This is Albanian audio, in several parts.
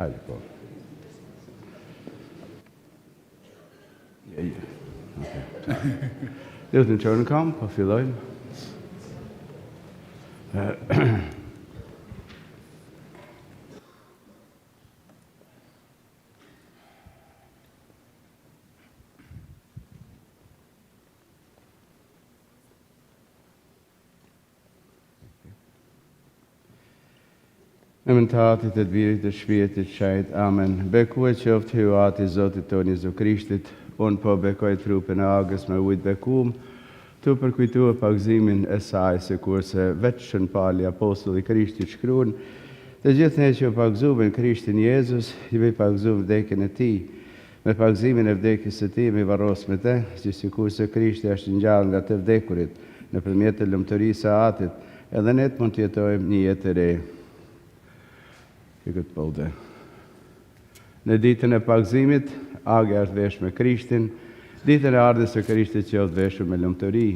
Hajde po. Ja. Lutem që në kam, po fillojmë. Në mëntatit e të birit të shpirtit shajt, amen. Bekue qoftë hyati Zotit tonë Jezu Krishtit, unë po bekoj trupin e agës me ujtë bekum, tu përkujtua pagzimin e saj, se kurse veçën pali apostulli Krishtit shkruan, të gjithë ne që pagzumin Krishtin Jezus, i me pagzum vdekjen e ti, me pagzimin e vdekjes së ti, me varros me te, që si kurse Krishti është ngjallë nga të vdekurit, në përmjet të lumturisë së atit, edhe ne mund të jetojmë një jetë e re. Këtë pëllde. Në ditën e pagzimit, agja është veshur me Krishtin, ditën e ardhjes së Krishtit që është veshur me lumturi.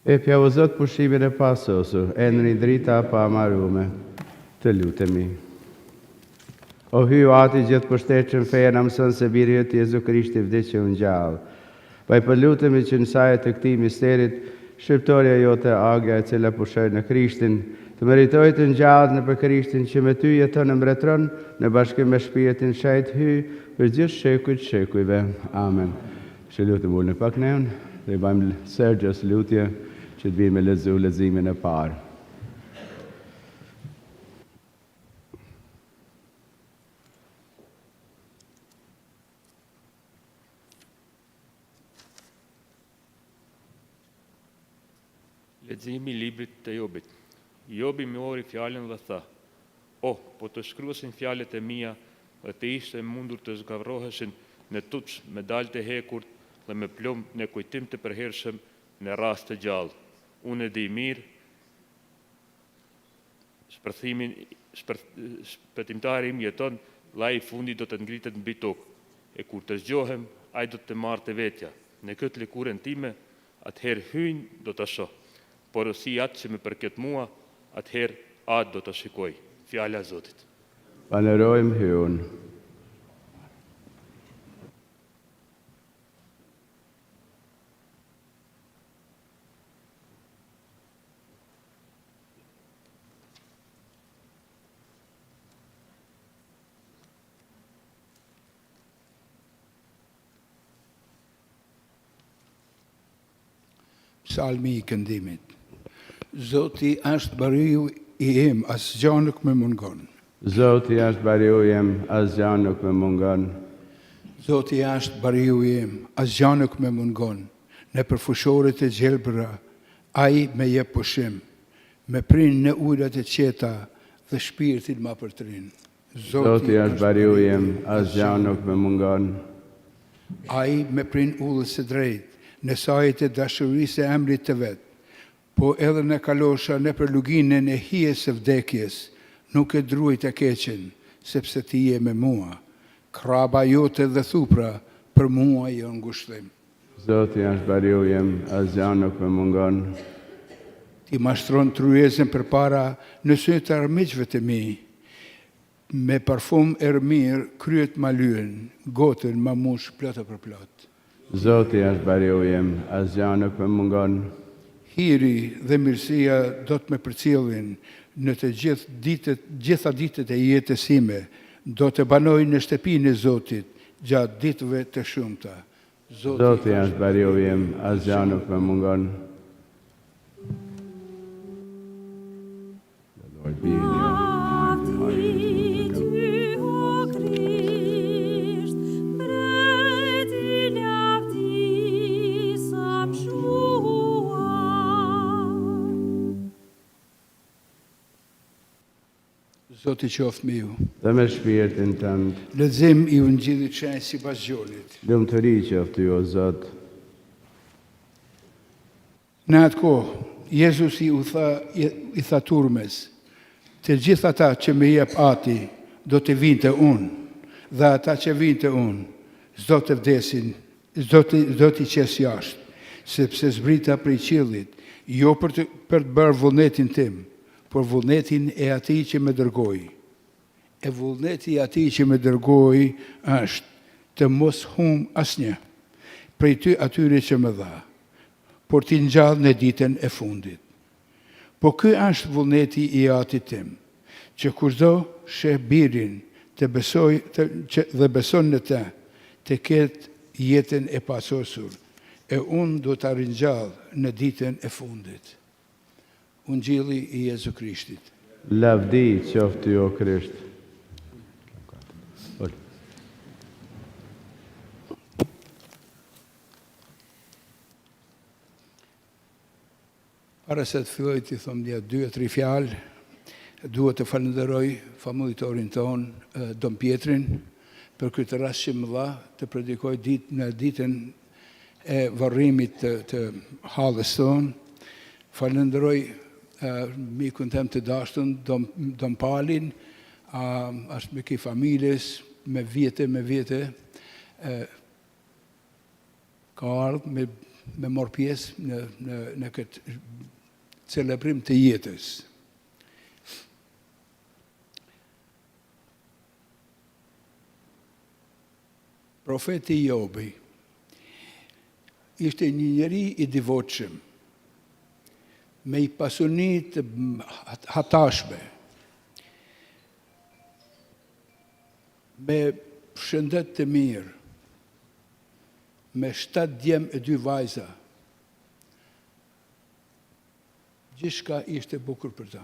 E pja o Zot pushimin e pasosur, e në një drita pa amarume, të lutemi. O hyu ati gjithë pushtetshëm feja na mëson se biri yt Jezu Krishti vdiqë u ngjall. Vaj po lutemi që në sajë të këtij misterit, shqiptoria jote agja e cila pushoi në Krishtin, të meritoj të ngjallë në për Krishtin që me ty jeton e mbretëron në bashkim me shpirtin shajt hy për gjithë shekujt shekujve. Amen. Që lutem ulni pak neun, dhe i bëjmë Sergjës lutje që të vinë me lezu lezimin e parë. Leximi i librit të Jobit. Jobi mori fjalën dhe tha: "O, po të shkruasin fjalët e mia dhe të ishte mundur të zgavroheshin në tuç me dalë të hekurt dhe me plumb në kujtim të përhershëm në rast të gjallë. Unë e di mirë, shpëtimtari im jeton, llai i fundit do të ngritet mbi tokë, e kur të zgjohem, ai do të marrë të vetja. Në këtë lëkurën time, atëherë hyjnë do të shoh, por si atë që më përket mua, atëherë atë do të shikoj." Fjala e Zotit. Falenderojmë hyun. Psalmi i këndimit. Zoti është bariu i im, asgjë nuk më mungon. Zoti është bariu im, asgjë nuk më mungon. Zoti është bariu im, asgjë nuk më mungon. Në përfushoret e gjelbëra, Ai me jep pushim, me prin në ujrat e qeta dhe shpirtin ma përtrin. Zoti është bariu im, asgjë nuk më mungon. Ai me prin ullës së drejt, në sajt e dashurisë e emrit të vet, po edhe në kalosha në për luginën e hijes së vdekjes, nuk e druajt e keqen, sepse ti je me mua. Kraba jote dhe thupra, për mua jo ngushëllim. Zoti është bariu im, asgjë nuk më mungon. Ti mashtron tryezën për para në sytë të armiqve të mi, me parfum ermir kryet ma lyen, gotën ma mush plotë për plot. Zoti është bariu im, asgjë nuk më mungon. Hiri dhe mirësia do të me përcjellin në të gjitha ditët e jetës sime, do të banoj në shtëpinë e Zotit gjatë ditëve të shumta. Zoti është bariu im, asgjë nuk më mungon. The Lord be in your heart. Zoti qoftë me ju. Dhe me shpirtin tënd, Lexim i Ungjillit shenjtë sipas Gjonit. lumturi qoftë ju o Zot. Në atë kohë, Jezusi i tha turmes, të gjithë ata që me jep Ati do të vinte unë, dhe ata që vinte unë, s'do të vdesin, s'do t'i qes jashtë, sepse zbrita prej qiellit, jo për të bërë vullnetin tim, por vullnetin e atij që më dërgoi. E vullneti i atij që më dërgoi është të mos hum asnjë prej ty atyre që më dha, por t'i ngjall në ditën e fundit. Po ky është vullneti i Atit tim, që kushdo sheh birin dhe beson në të, të ketë jetën e pasosur, e unë do t'a ringjall në ditën e fundit. Ungjilli i Jezu Krishtit. Lavdi qoftë ju o Krisht. Para se të filloj të thom dia 2-3 fjalë, duhet të falenderoj famulitorin ton, Don Pietrin, për këtë rast që më dha të predikoj në ditën e varrimit të hallës tonë. Falenderoj mikun tem të dashtën, Don Palin, është me ki familjes, me vjete, ka ardhë me morë pjesë në këtë celebrim të jetës. Profeti Jobi ishte një njeri i devotshëm, me i pasuni të hatashme, me shëndet të mirë, me 7 djemë e 2 vajza. Gjithçka ishte bukur për ta.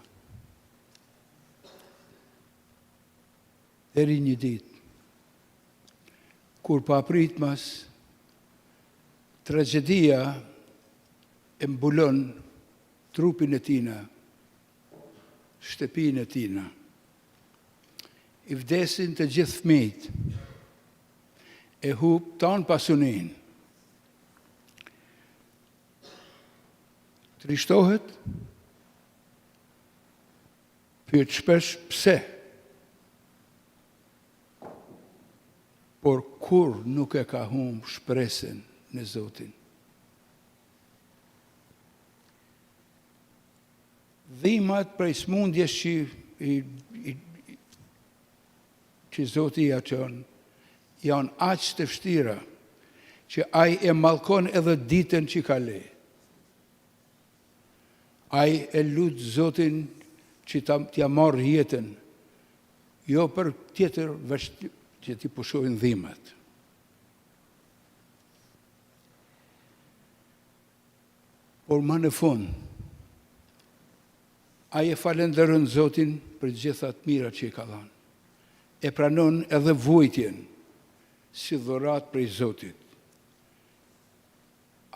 Deri një ditë, kur pa pritmas, tragedia e mbulon trupin e tina, shtëpinë e tina. I vdesin të gjithë fëmijët, e hub ton pasunin. Trishtohet, pyet shpesh pse, por kur nuk e ka humb shpresën në Zotin. Dhimbjet prej smundjes që Zoti ja çon, janë aq të vështira që ai e mallkon edhe ditën që ka le. Ai e lut Zotin që t'ja marrë jetën, jo për tjetër veç që t'i pushojnë dhimbjet. Por më në fund, ai e falenderon Zotin për gjitha të mira që i ka dhënë. E pranon edhe vujtjen si dhuratë prej Zotit.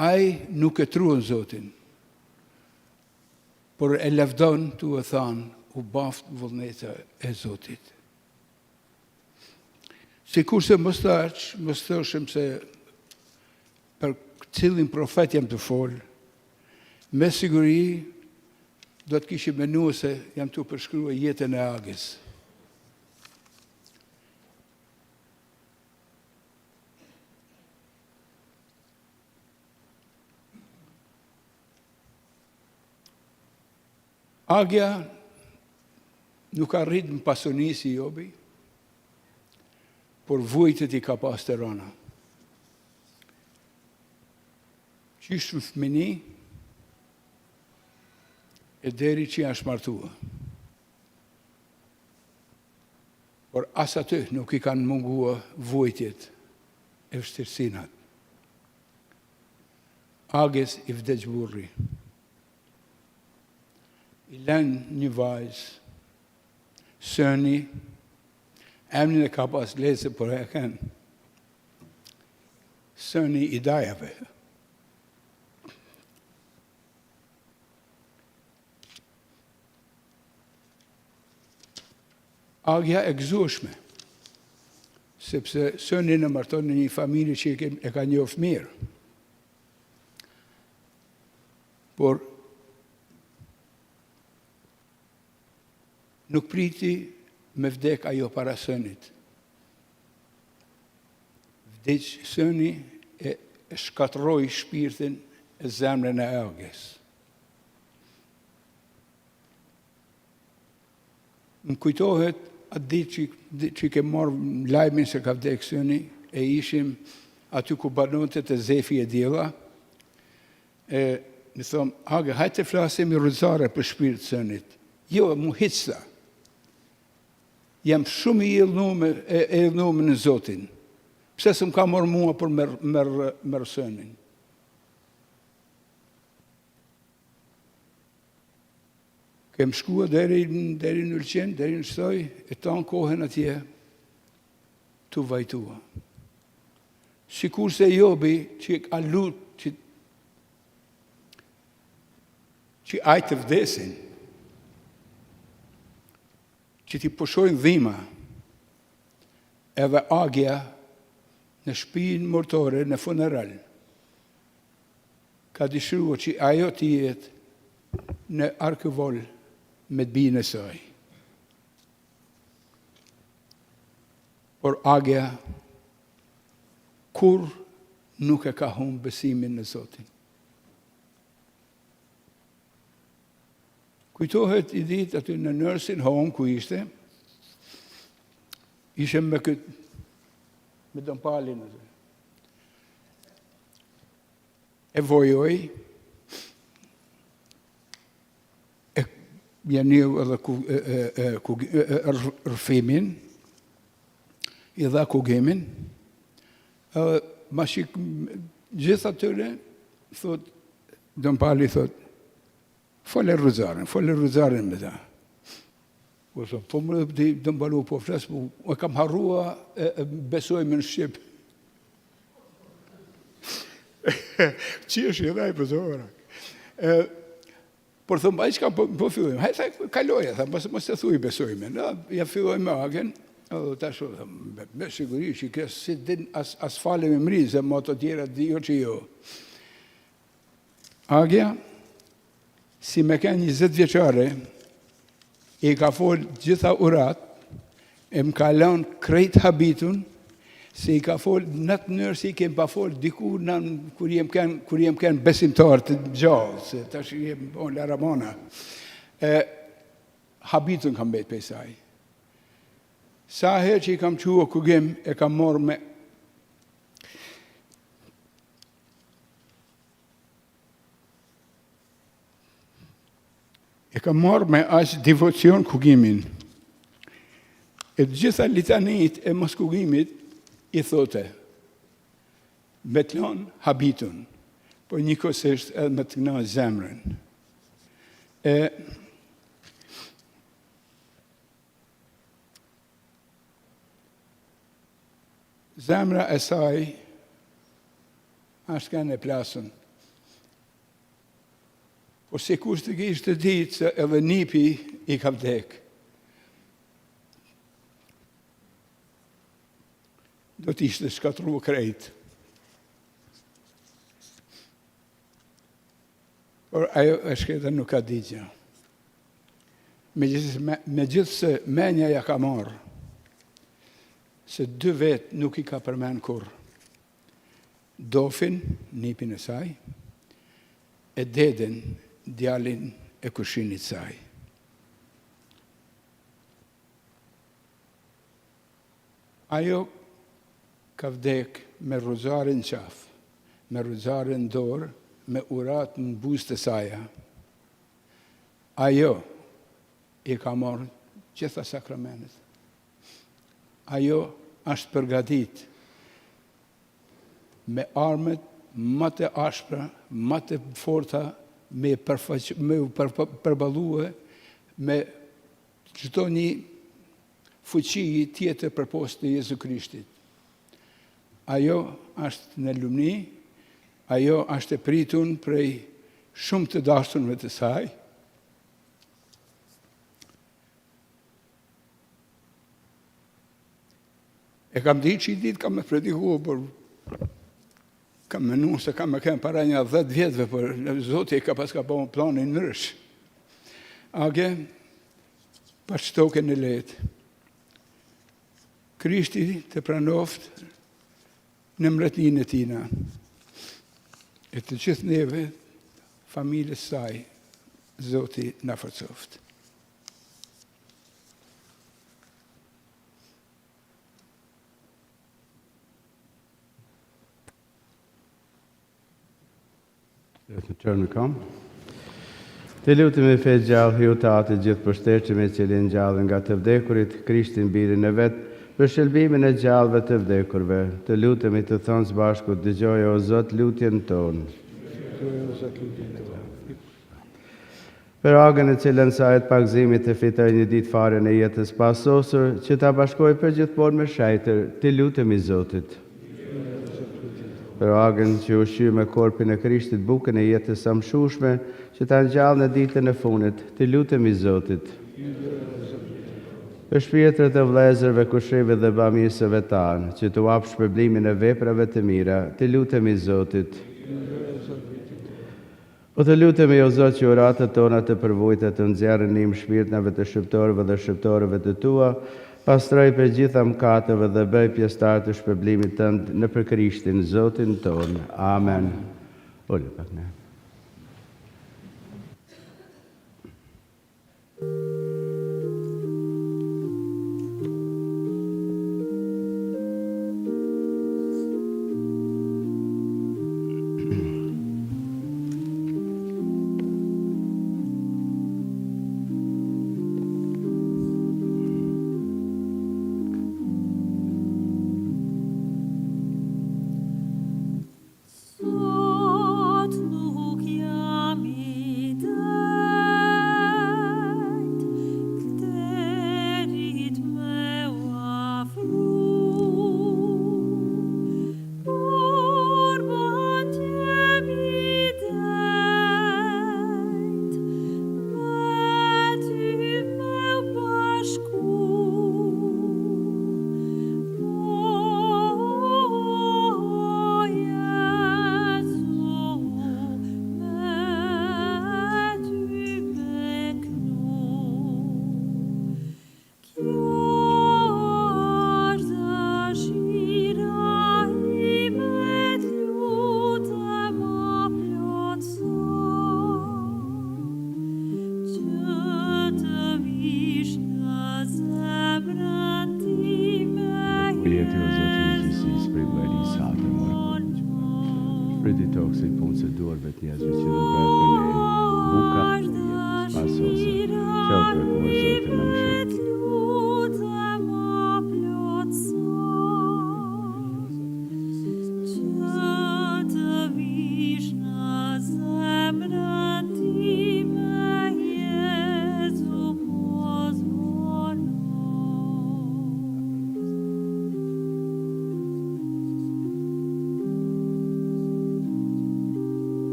Ai nuk e truan Zotin, por e lavdon tu e thanë, u baft vullneta e Zotit. Sikur se mos thoshim se për cilin profet jam të folë, me siguri do të kishim menua se jam të përshkrua jetën e Agës. Agja nuk arrit në pasoni si Jobi, por vujtët i ka pas të rana. Qishtë në fëmini, e deri që janë shmartua. Por as aty nuk i kanë mungua vujtjet e vështirësinat. Agës i vdeq burri. I lënë një vajzë, sëni, emnin e ka pas lese, por e kanë sëni i dajave. Agja e gëzueshme, sepse sëni në marton në një familje që e ka njoh mirë. Por nuk priti me vdek ajo para sënit. Vdeq sëni e shkatroi shpirtin e zemrën e Agjes. Më kujtohet atë ditë që ke marrë lajmin se ka vdek sëni, e ishim aty ku banonte të Zefi e Djela, e më thomë, Agë, hajtë të flasim i rrëzare për shpirt sënit. Jo, mu hicta. Jam shumë i elnume në Zotin. Pse s'm ka marrë mua për merë sënin? Kem shkua deri në Ulqen, deri në Shtoj, e ta në kohën atje të vajtua. Sikur se Jobi që a lutë që ajtë të vdesin, që ti pushojnë dhima, edhe Agja në shtëpinë mortore, në funeral, ka dëshiruar që ajo të jetë në arkëvol me të bijën e saj. Por Agja kur nuk e ka humbë besimin në Zotin. Kujtohet i ditë aty në nursing home ku ishte, ishem me Don Palin aty. E vojoj, e mjaniu edhe rëfimin, i dha kugimin, ma shik gjithë atyre, thot, Don Pali thot, Fole rrëzaren me ta. Po më dhe mbalu po flasë, po e kam harrua e besoj me në Shqip. Që është i dhaj për zora. Por thëmë, a i që kam po fillojmë? Hajtë, kaloja, thëmë, mos të thuj besoj me. Ja filloj me Agen, ta shumë, thëmë, me siguri që kësë si din as fale me mri, zë më të tjera jo që jo. Agja, si me kënë 20 vjeqare, i ka folë gjitha urat, e më ka lanë krejt habitun, se i ka folë në të nërë si i kem pa folë diku kur jem kënë besimtar të gjallë, se tash jem Laramona. Habitun kam betë pesaj. Sa herë që i kam qua kugim, e kam morë me aqë devocion kugimin. E gjitha litanit e mos kugimit i thote, me të lanë habitun, por njëkohësisht edhe me të gna zemrën. Zemra e saj është kanë e plasën. Po sikur të kishte ditë se edhe nipi I ka vdek. Do t'ishte shkatru krejt. Por ajo e shkreta nuk ka ditë gjë. Megjithse menja ja ka marrë, se 2 vetë nuk I ka përmen kur. Dofin, nipin e saj, e deden, djalin e kushinit saj. Ajo ka vdek me rozarin qaf, me rozarin dorë, me urat në buzë të saja. Ajo I ka marrë gjitha sakramentet. Ajo është përgatit me armët më të ashpra, më të forta, me përbalue me çdo një fuqi tjetër përposhtë të Jezu Krishtit. Ajo është në lumni, ajo është e pritun prej shumë të dashurve të saj. E kam ditë që I ditë kam me predikuar, por kam menu se kam me kem para një 10 vjetëve, por Zoti ka pas ka po më planin nërsh. Age, pa shtoke në letë. Krishti të pranoft në mretnin e tina. E të gjithë neve, familjes saj, Zoti na forcoft. Të qërë në kam. Të lutëm e fe gjallë hiutatë gjithë përshtetshëm e cilin gjallë nga të vdekurit, Krishtin birin e vetë, për shëlbimin e gjallëve të vdekurve. Të lutëm I të thonë së bashku, dëgjoj o Zot lutjen tonë. Për agën e cilën sajt pagzimit të fitoj një ditë fare në jetës pasosur, që ta bashkoj për gjithmonë me shajtër, të lutëm I Zotit. Për agën që ushqy me korpin e Krishtit bukën e jetës së mshushme, që ta ngjall në ditën e funit, të lutem I Zotit. Për shpirtrat e vëllezërve, kushrive dhe bamirësve tanë, që të uap shpërblimin e veprave të mira, të lutem I Zotit. O të lutemi o Zot që uratët tona të përvojta të nxjerrën nim shpirtnave të shqiptarëve dhe shqiptarëve të tua, pastroj për gjitha mëkateve dhe bëj pjesëtar të shpërblimit tënd në për Krishtin Zotin ton. Amen. Ulu pak ne.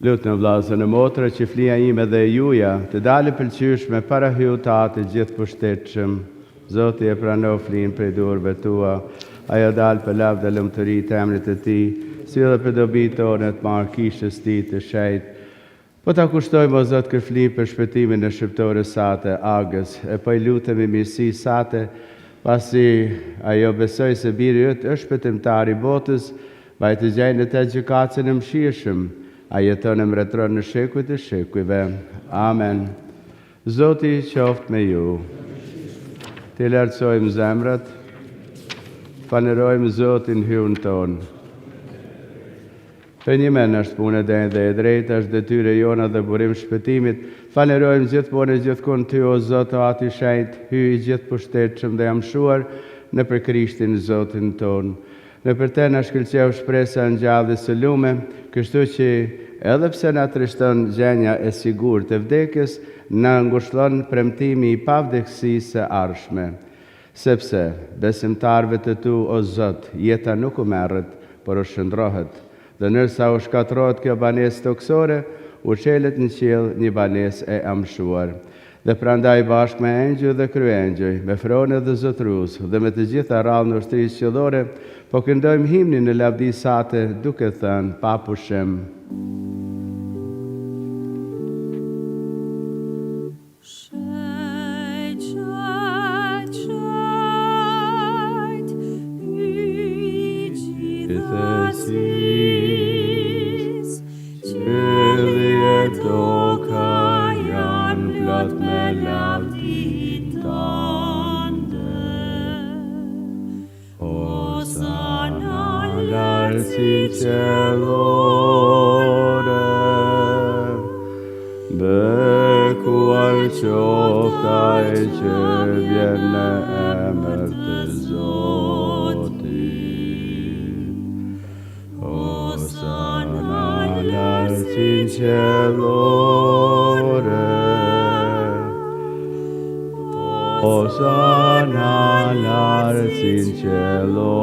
Lut në vllazën e motra që flia ime dhe e juja të dalë pëlqyeshme para hyut të atë gjithë pushtetshëm. Zoti e pranon flin prej durve tua, ajo dalë për lavë dhe lëmtëri të emrit të ti, si edhe për dobi tonë të marë kishës ti të shejt. Po ta kushtojmë o Zot kërflim për shpëtimin e shqiptores sate, Agës, e po I lutemi mirësi sate, pasi ajo besoj se biri yt është shpëtimtar I botës, vajtë gjejnë të gjykatën e mëshirshëm, a jeton e mbretëron në shekujt e shekujve. Amen. Zoti qoftë me ju. Të lartësojmë zemrat, falenderojmë Zotin hyun tonë. Për një men është punë dhe e drejtë, është detyre jona dhe burim shpëtimit. Falenderojmë gjithmonë e gjithkund ty, o Zot, o ati shenjtë, hyj I gjithë pushtetshëm dhe jamshuar në për Krishtin Zotin tonë. Në për te në shkëlqeu shpresa në gjallë së lume, kështu që edhe pse na trishton gjenja e sigurt e vdekjes, na ngushëllon premtimi I pavdekësisë së ardhshme. Sepse besimtarëve të tu, o Zot, jeta nuk u merret, por u shndrohet. Dhe nërsa u shkatrohet kjo banesë toksore, u çelet në qiell një banesë e amshuar. Dhe prandaj bashkë me engjëj dhe kryengjëj, me fronë dhe zotrues, dhe me të gjitha rrallë në ushtrisë qiellore, po këndojmë himnin në lavdi sate, duke thënë pa pushim. Bekuar qofta e që vjen në emër të Zotit. Hosana lartësin qellore, Hosana lartësin qellore.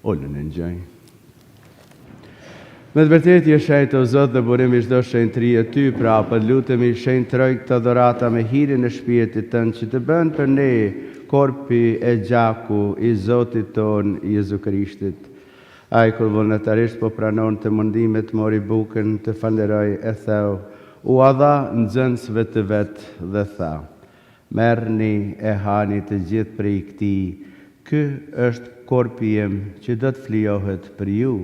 Olën e ngjaj. Me të vërtet je shejt o Zot dhe burimi çdo shenjtëri e ty, pra për lutemi shenjtroj këtë adhurata me hirin e shpirtit tënd që të bën për ne korpi e gjaku I Zotit ton Jezu Krishtit. Ai kur vullnetarisht po pranon të mundimet, mori bukën, të falëroi e theu, u dha nxënësve të vet dhe tha: merrni e hani të gjithë prej këtij, ky është korpi im që do të flijohet për ju.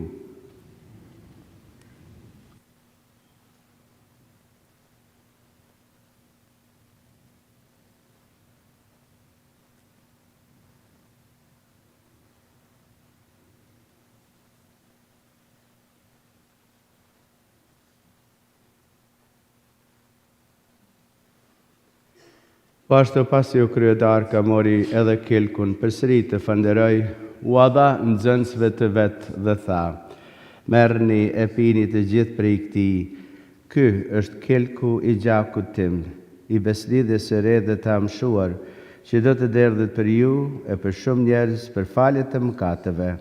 Pashto pasi u kryedarka mori edhe kelkun, përsëri të falënderoi, u dha nxënësve të vet dhe tha: merrni e pini të gjithë prej këtij, ky është kelku I gjakut tim, I beslidhjes së re dhe të amshuar, që do të derdhet për ju e për shumë njerëz për falje të mëkateve.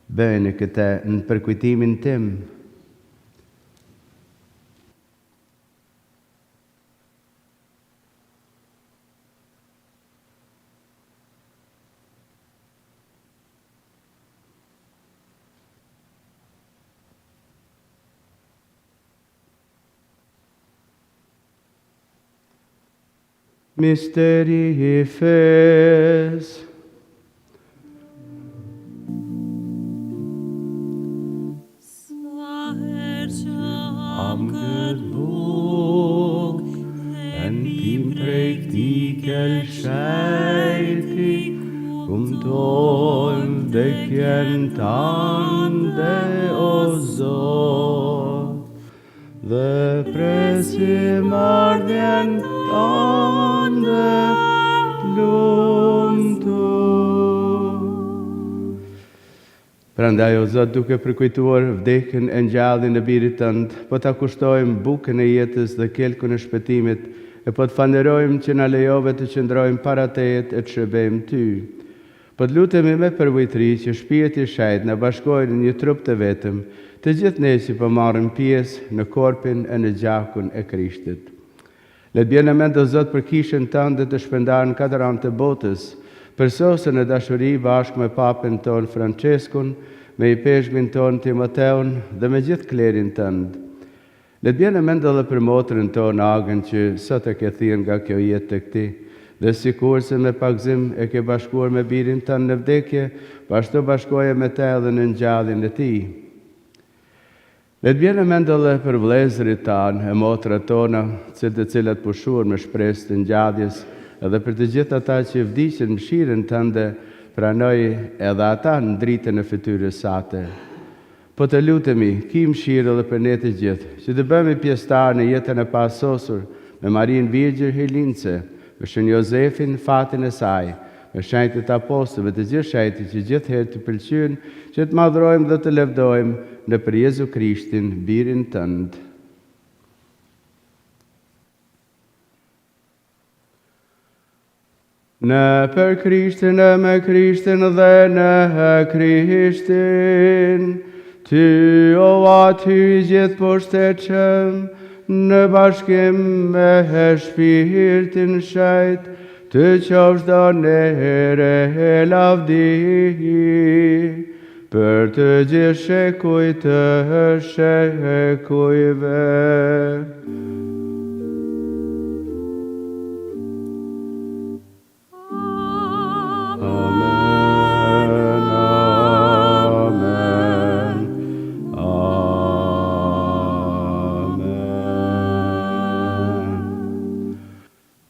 Bëjeni këtë në përkujtimin tim. Misteri I fesë. Am këtë buk, e ndim prej këtij kelshejti, kumtojmë vdekjen tande o Zot, dhe presim ardhjen tande lumtur. Prandaj o Zot, duke përkujtuar vdekjen e ngjalljen e birit tënd, po ta kushtojmë bukën e jetës dhe kelkun e shpëtimit, e po të falënderojmë që na lejove të qëndrojmë para teje e të shërbejmë ty. Po të lutemi me përvojtëri që shpirti i shejt në bashkojnë në një trup të vetëm, të gjithë ne që po marrim pjesë në korpin e në gjakun e Krishtit. Le të bjene mend o Zot për kishën tënde të shpërndarë në katër anë të botës, për sosën e dashuri bashkë me papën ton Franceskun, me i peshkmin ton Timoteun dhe me gjithë klerin tënd. Le të bjene mend edhe për motrën tonë Agën që sot e ke thirrë nga kjo jetë të këtij, dhe sikur se me pagzim e ke bashkuar me birin tënë në vdekje, ashtu bashkoje me te edhe në ngjalljen e tij. Le të bjene mend edhe për vëllezërit tanë e motrat tona, të cilat pushuar me shpresë të ngjalljes, edhe për të gjithë ata që vdiqën mëshirën tënde, pranoj edhe ata në dritën e fytyrës sate. Po të lutemi, ki mëshirë edhe për ne të gjithë, që të bëhemi pjesëtar në jetën e pasosur me Marinë Virgjër Hilince, me Shën Jozefin, fatin e saj, me shenjtë apostëve të gjithë shenjtë që gjithëherë të pëlqyjnë, që të madhrojmë dhe të levdojmë në për Jezu Krishtin, birin tënd. Në për Krishtin e me Krishtin dhe në Krishtin, ty o aty gjithë poshtetshëm, në bashkim me shpirtin shejt, të qofsh do nere lavdi, për të gjithë shekuj të shekujve.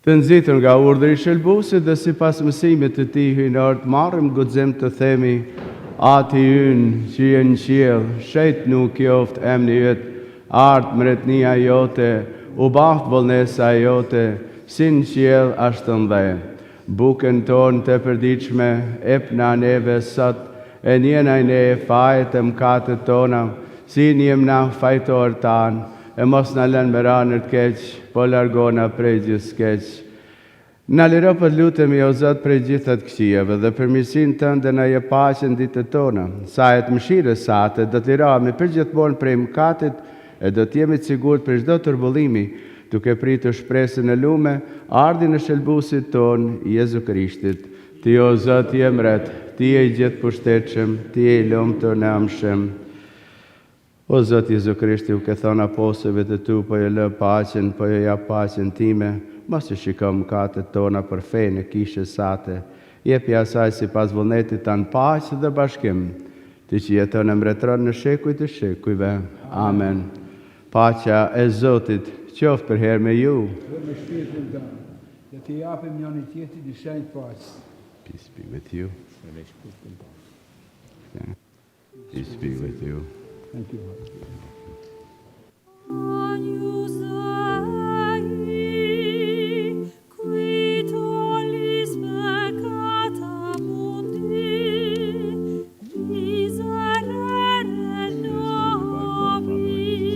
Të nxitër nga urdhri i shëlbuesit dhe sipas mësimit të tij hyjnor, marrim guxim të themi: Ati ynë që je në qiell, shejt nuk qoftë emri yt, ardh mbretënia jote, u baht vullnesa jote, si në qiell ashtu në dhe. Bukën tonë të përditshme, ep na neve sot, e njena ne fajet e mëkatet tona, si njem na fajtor tanë, e mos na lënë me ranër të keq, po largona prej gjithë keq. Na liro për lutemi o Zot prej gjithat këqijave dhe për mirësinë tënde na jep paqen ditët tona. Sa e të mëshirës sate do të lirohemi përgjithmonë prej mëkatit e do të jemi të sigurt për çdo turbullimi, duke pritur shpresën e lume, ardhin e shëlbuesit ton Jezu Krishtit. Ti o Zot je mret, ti je i gjithë pushtetshëm, ti je i lumtur në amshëm. O Zot Jezu Krishti, u ke thonë apostujve të tu, po je lë paqen, po je jap paqen time, mos e shiko mëkatet tona për fenë e kishës sate. Jepi asaj sipas vullnetit tanë paqe dhe bashkim, ti që jeton e mbretëron në shekuj të shekujve. Amen. Paqja e Zotit qoftë për herë me ju. Dhe me shpirtin tënd, dhe t'i japim njëri tjetrit një shenjë paqe. Peace be with you. Peace be with you. Thank you.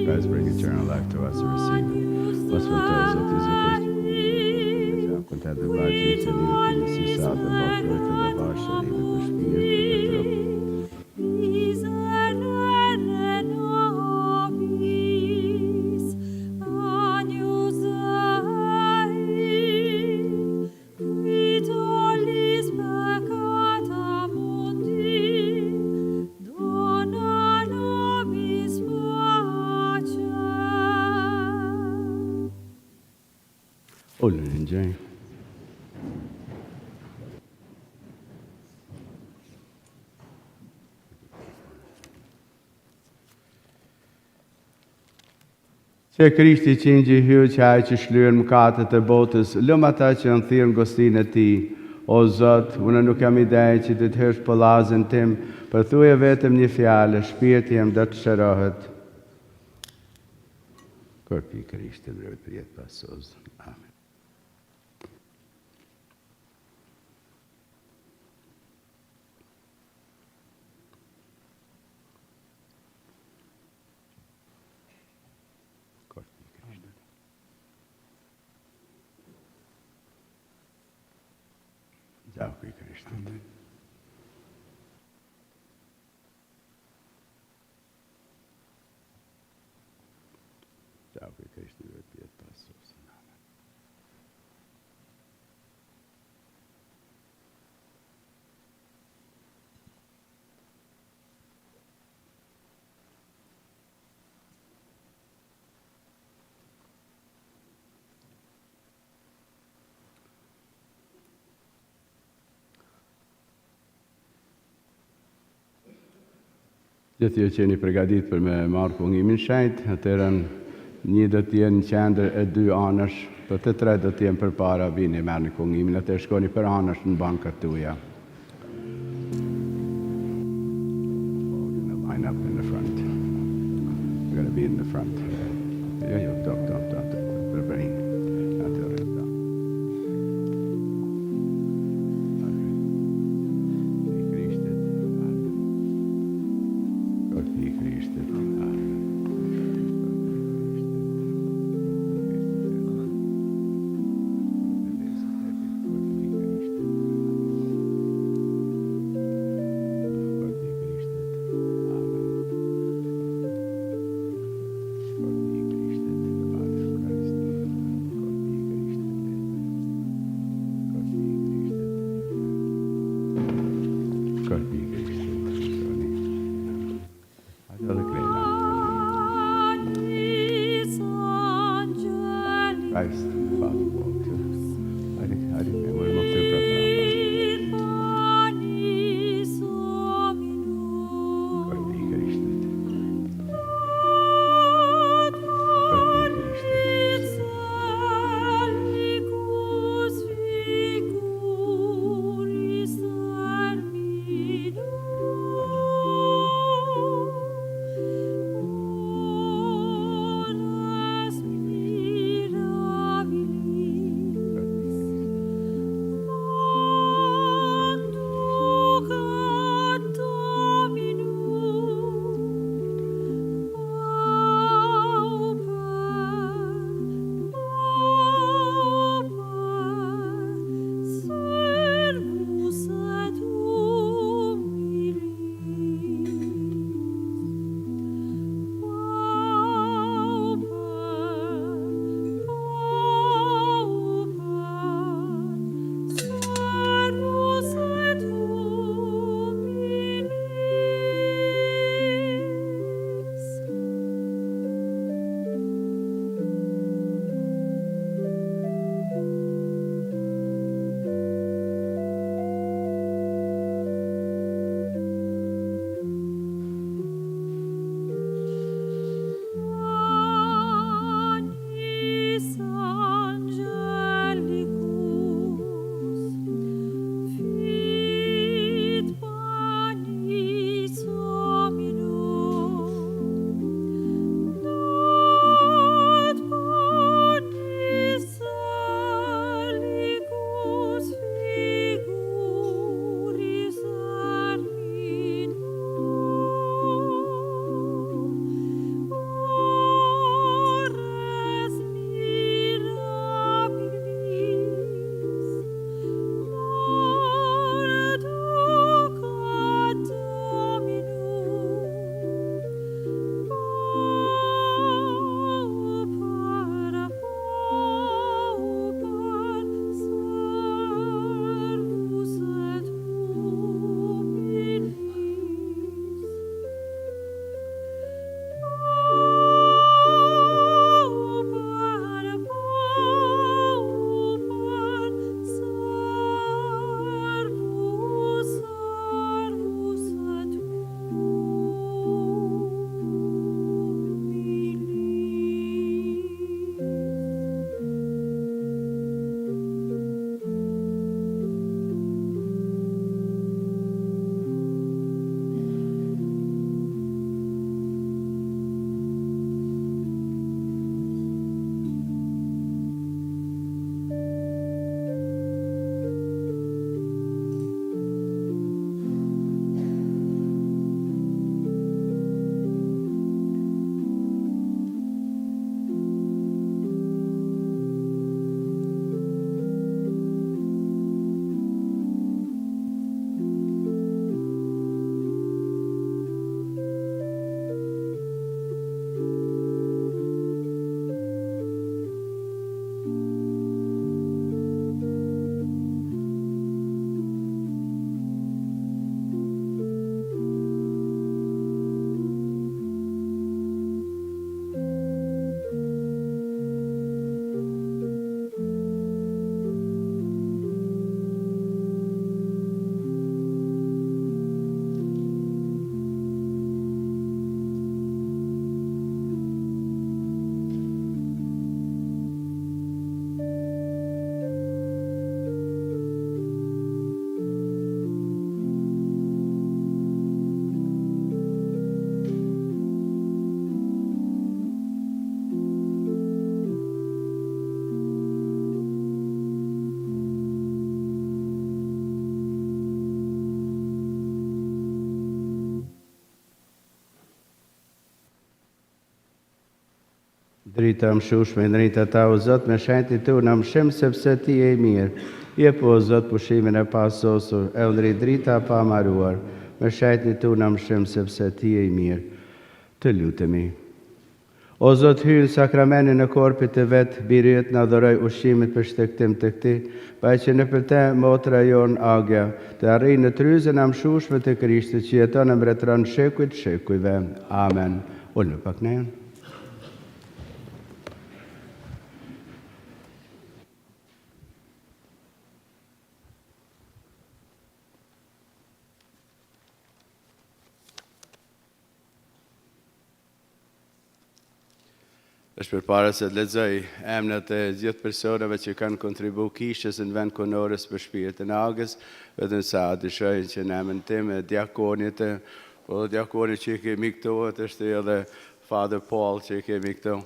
Christ bring eternal life to us to receive. What's for those of Jesu Kristi? Content the blood Jesus and you can see south of our birth and the bar shall even for spirit to the throne. Jane. Që Krishti që në gjihyu që ai që shlyen mëkatet e botës, lëm ata që në thirë në gostinë e ti. O Zot, unë nuk jam idej që të hërsh pëllazën tim, për thuje vetëm një fjallë, shpirti jem do të shërohet. Korpi Krishti vrejt për jetë pasos. Amen. Дякую, Кришна. Ave Christi et passos. Gjithë ju që jeni përgatitur për me marrë pungimin shenjt, atëherë një do të jenë në qendër e 2 anësh, për të 3 do të jenë përpara, vini merrni pungimin, atëherë shkoni për anësh në bankat tuaja. Line up in the front. We're going to be in the front. Don't. Preparing. Christ, Father, walk to. I remember what to prepare. Drita mshushme, drita ta o Zot, me shenjtë tu në mshim sepse ti je i mirë. Jep o Zot pushimin e pasosur, e undri drita pa maruar, me shenjtë tu në mshim sepse ti je i mirë. Të lutemi. O Zot, hynë sakramentin në korpit të vetë, birit në adhoroj ushqimit për shtektim të këti, pa që në për te motra jonë agja, të arri në tryzën a mshushme të Krishtit, që jeton e mbretëron shekujt shekujve. Amen. Ullë pak në janë. Është për para se të lexoj emrat e gjithë personave që kanë kontribu kishës në vend konorës për shpirtin e agës, vetëm sa dëshoj që në emrin tim e diakonit, po diakonit që i kemi këtu, është edhe Father Paul që i kemi këtu,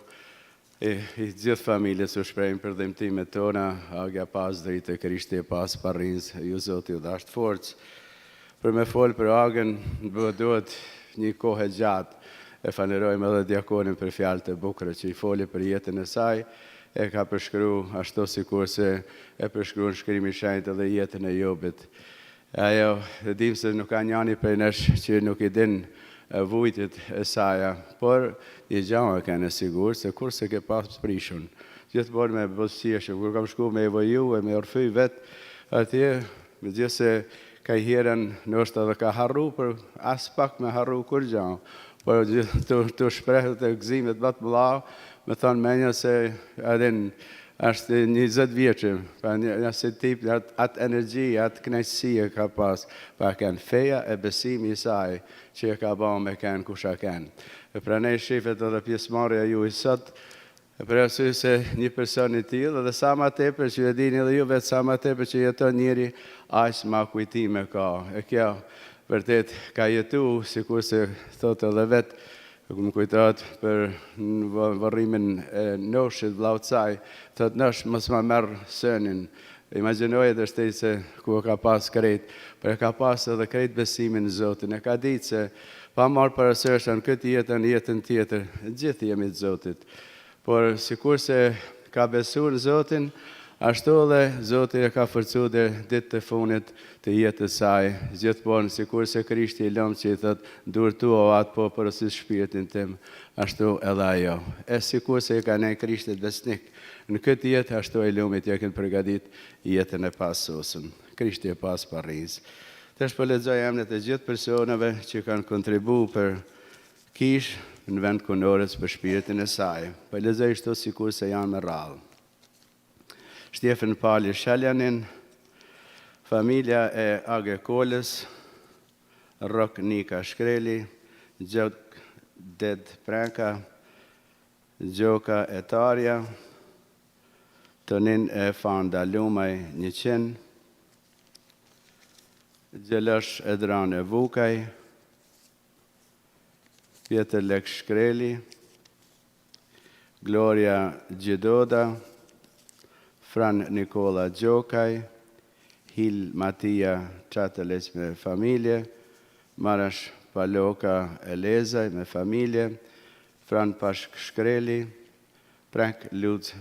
i gjithë familjes u shprejmë për dhimtimet tona, agja pas dritë e Krishti e pas parrinz, ju Zoti u dashtë forcë. Për me folë për agën, duhet një kohë gjatë. E fanerojmë edhe diakonin për fjalët e bukura që i foli për jetën e saj, e ka përshkru ashtu sikur se e përshkruan shkrimi i shenjtë edhe jetën e Jobit. Ajo, dim se nuk ka njani për nesh që nuk i din vujtit e saja, por një gjama ka në sigur se kur se ke pas prishun. Gjithmonë me bosqeshëm, kur kam shku me evoju e me orfy vetë, atje, me gjithë se ka i heren nështë edhe ka harru, për as pak me harru kur gjama. Por të shprehët e gëzimet batë mëllau, me thonë menja se adin është 20 vjeqim, pa nëse tip atë energji, atë knajësie ka pas, pa kënë feja e besimi i saj, që e ka ba me kënë kusha kënë. E pra ne shifet edhe pjesëmarrja ju i sot, e pra sy se një person i tillë, dhe sa ma tepër që e dini edhe ju vetë, sa ma tepër që jeton njëri, aq ma kujtime ka. E kjo, vërtet ka jetu, sikur se thotë edhe vetë, më kujtohet për varrimin e noshit vllaut saj, thotë nosh mos ma merr sënin. Imagjinoj edhe shtej se ku ka pas krejt, por e ka pas edhe krejt besimin në Zotin. E ka ditë se pa marrë parasysh në këtë jetën tjetër, gjithë jemi të Zotit. Por sikur se ka besuar në Zotin, ashtu edhe Zoti e ka forcuar ditë të fundit të jetës saj, gjithmonë sikur se Krishti i lëmë që i thotë, durtu o atë po përësit shpirtin tim, ashtu edhe ajo. E sikur se i ka ne Krishtit besnik, në këtë jetë ashtu e lumit ja kënë përgadit jetën e pasosën. Krishti e pas parrinz. Tash po lexoj emrat e gjithë personave që kanë kontribu për kish në vend konorës për shpirtin e saj. Po lexoj shto sikur se janë me radhë. Shtjefen Pali Shaljanin, familja e Age Kolës, Rok Nika Shkreli, Gjok Ded Prenka, Gjoka e Tarja, Tonin e Fanda Lumaj 100, Gjelosh Edran e Vukaj, Pjetër Lek Shkreli, Gloria Gjidoda, Fran Nikola Gjokaj, Hil Matia Qatëleq me familje, Marash Paloka Elezaj me familje, Fran Pashk Shkreli,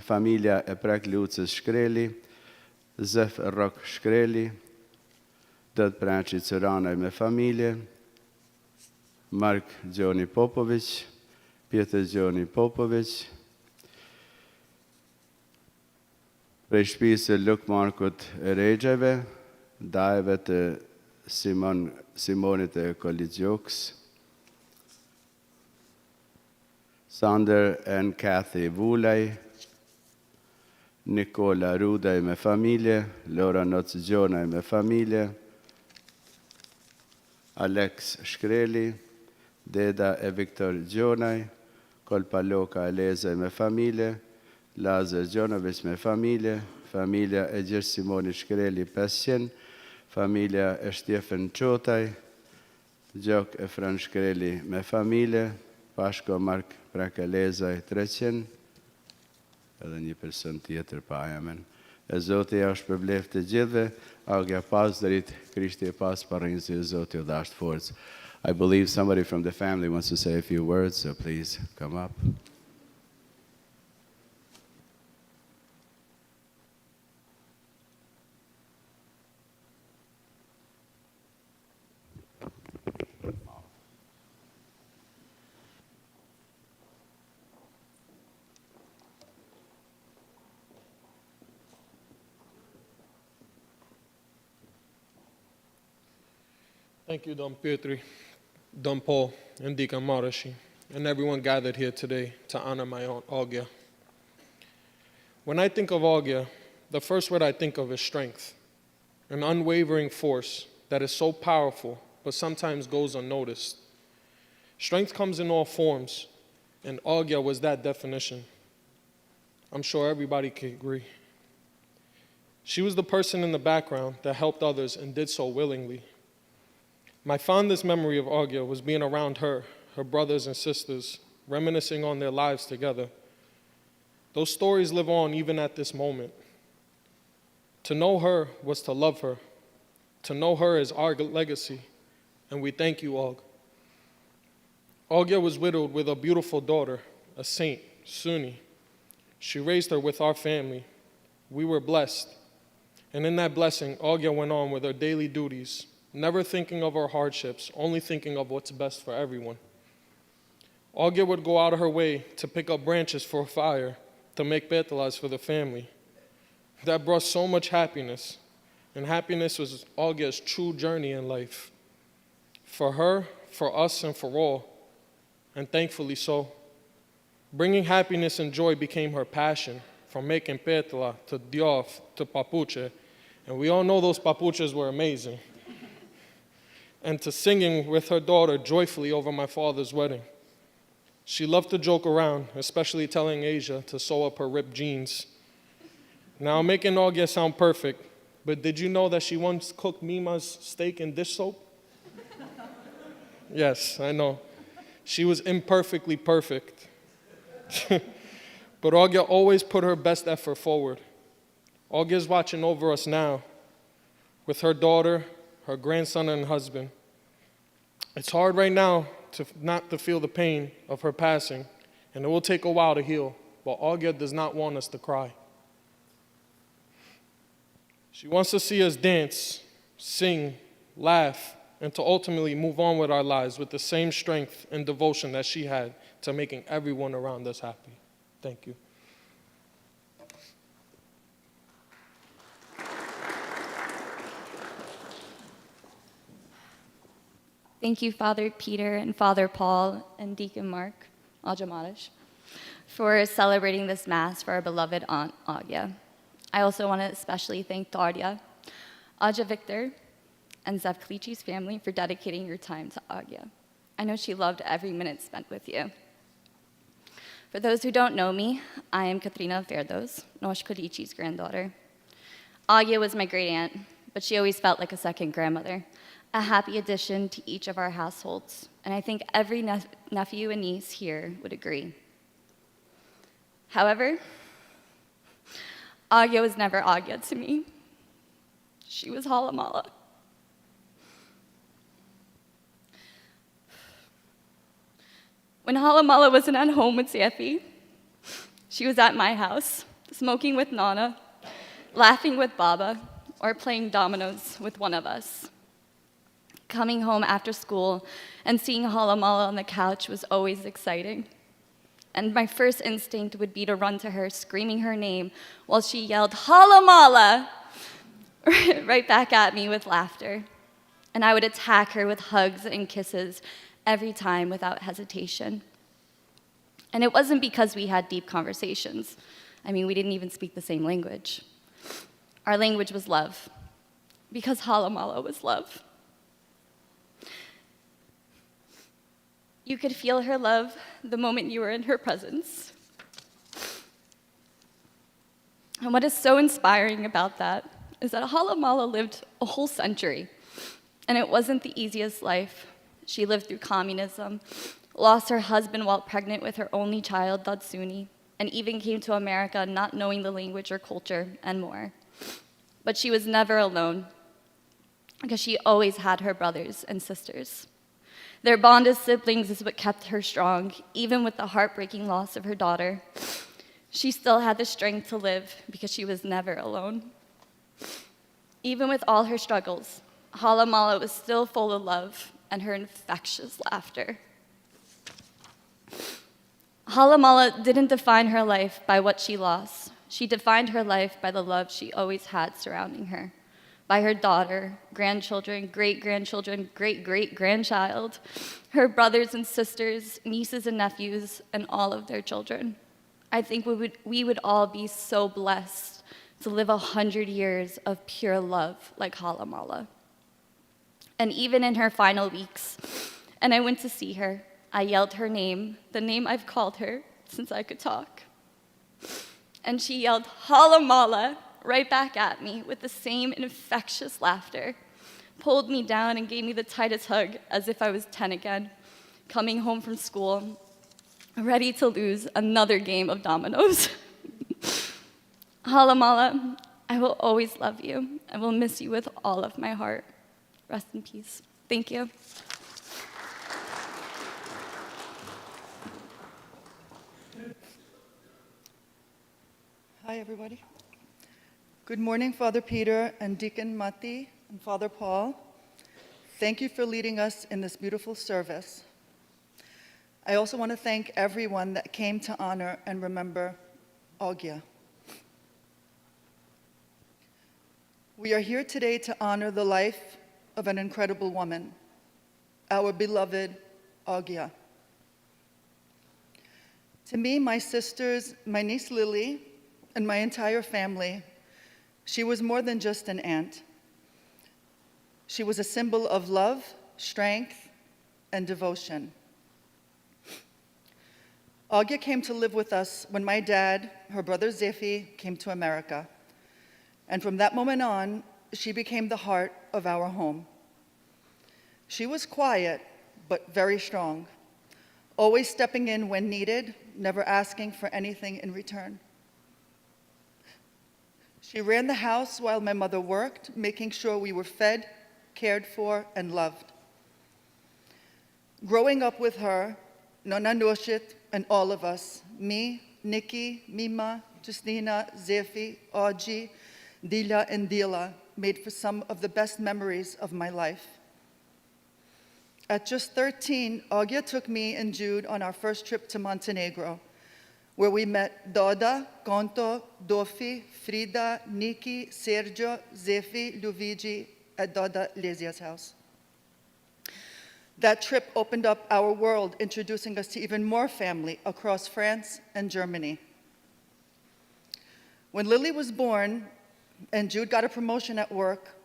familja e Prek Lucës Shkreli, Zef Rok Shkreli, Dët Pranqi Cëranaj me familje, Mark Gjoni Popovic, Pjetër Gjoni Popovic, prej shpisë Luk Markut e Regjeve, dajeve të Simonit e Koligjoks, Sander and Kathy Vulaj, Nikola Rudaj me familje, Lora Noc Gjonaj me familje, Alex Shkreli, Deda e Viktor Gjonaj, Kolpa Loka Elezaj me familje, Lazar Gjonovic me familje, familja e Gjerë Simoni Shkreli 500, familja e Shtjefen Qotaj, Gjok e Fran Shkreli me familje, Pashko Mark Prakelezaj 300, edhe një person tjetër pa amen. E Zoti ja është përblef të gjithve, agja pas dërit, Krishti e pas parrinzi, Zoti u dashtë forcë. I believe somebody from the family wants to say a few words, so please come up. Thank you, Don Pietri, Don Paul, and Deacon Marashi, and everyone gathered here today to honor my aunt Agia. When I think of Agia, the first word I think of is strength, an unwavering force that is so powerful but sometimes goes unnoticed. Strength comes in all forms, and Agia was that definition. I'm sure everybody can agree. She was the person in the background that helped others and did so willingly. My fondest memory of Agia was being around her, her brothers and sisters, reminiscing on their lives together. Those stories live on even at this moment. To know her was to love her. To know her is our legacy, and we thank you, Og. Agia was widowed with a beautiful daughter, a saint, Suni. She raised her with our family. We were blessed. And in that blessing, Agia went on with her daily duties, never thinking of her hardships, only thinking of what's best for everyone. Agia would go out of her way to pick up branches for a fire, to make petelas for the family. That brought so much happiness, and happiness was Agia's true journey in life. For her, for us, and for all, and thankfully so. Bringing happiness and joy became her passion, from making petela to diof to papuche, and we all know those papuches were amazing, and to singing with her daughter joyfully over my father's wedding. She loved to joke around, especially telling Asia to sew up her ripped jeans. Now, I'm making Agia sound perfect, but did you know that she once cooked Mima's steak in dish soap? Yes, I know. She was imperfectly perfect. But Agia always put her best effort forward. Agia's watching over us now with her daughter, her grandson, and husband. It's hard right now not to feel the pain of her passing, and it will take a while to heal, but Agia does not want us to cry. She wants to see us dance, sing, laugh, and to ultimately move on with our lives with the same strength and devotion that she had to making everyone around us happy. Thank you. Thank you, Father Peter and Father Paul and Deacon Mark Ajamadish, for celebrating this Mass for our beloved Aunt Agia. I also want to especially thank Dardia, Aja Victor, and Zev Klici's family for dedicating your time to Agia. I know she loved every minute spent with you. For those who don't know me, I am Katrina Verdos, Nosh Kodici's granddaughter. Agia was my great aunt, but she always felt like a second grandmother, a happy addition to each of our households, and I think every nephew and niece here would agree. However, Agia was never Agia to me. She was Halamala. When Halamala wasn't at home with Safi, she was at my house, smoking with Nana, laughing with Baba, or playing dominoes with one of us. Coming home after school and seeing Halamala on the couch was always exciting. And my first instinct would be to run to her, screaming her name, while she yelled, "Halamala!" right back at me with laughter. And I would attack her with hugs and kisses every time without hesitation. And it wasn't because we had deep conversations. I mean, we didn't even speak the same language. Our language was love, because Halamala was love. You could feel her love the moment you were in her presence. And what is so inspiring about that is that Halamala lived a whole century, and it wasn't the easiest life. She lived through communism, lost her husband while pregnant with her only child, Dadsuni, and even came to America not knowing the language or culture, and more. But she was never alone, because she always had her brothers and sisters. Their bond as siblings is what kept her strong, even with the heartbreaking loss of her daughter. She still had the strength to live because she was never alone. Even with all her struggles, Halamala was still full of love and her infectious laughter. Halamala didn't define her life by what she lost. She defined her life by the love she always had surrounding her, by her daughter, grandchildren, great-grandchildren, great-great-grandchild, her brothers and sisters, nieces and nephews, and all of their children. I think we would all be so blessed to live 100 years of pure love like Halamala. And even in her final weeks, and I went to see her, I yelled her name, the name I've called her since I could talk. And she yelled, Halamala, right back at me with the same infectious laughter, pulled me down and gave me the tightest hug as if I was 10 again, coming home from school, ready to lose another game of dominoes. Halamala, I will always love you. I will miss you with all of my heart. Rest in peace. Thank you. Hi, everybody. Good morning, Father Peter and Deacon Mati and Father Paul. Thank you for leading us in this beautiful service. I also want to thank everyone that came to honor and remember Augia. We are here today to honor the life of an incredible woman, our beloved Augia. To me, my sisters, my niece Lily, and my entire family, she was more than just an aunt. She was a symbol of love, strength, and devotion. Augia came to live with us when my dad, her brother Zefi, came to America. And from that moment on, she became the heart of our home. She was quiet, but very strong, always stepping in when needed, never asking for anything in return. She ran the house while my mother worked, making sure we were fed, cared for, and loved. Growing up with her, Nona Noshit, and all of us, me, Nikki, Mima, Justina, Zefi, Audrey, Dila, and Dila, made for some of the best memories of my life. At just 13, Augia took me and Jude on our first trip to Montenegro, where we met Doda, Conto, Dofi, Frida, Nikki, Sergio, Zefi, Luigi, at Doda Lesia's house. That trip opened up our world, introducing us to even more family across France and Germany. When Lily was born and Jude got a promotion at work,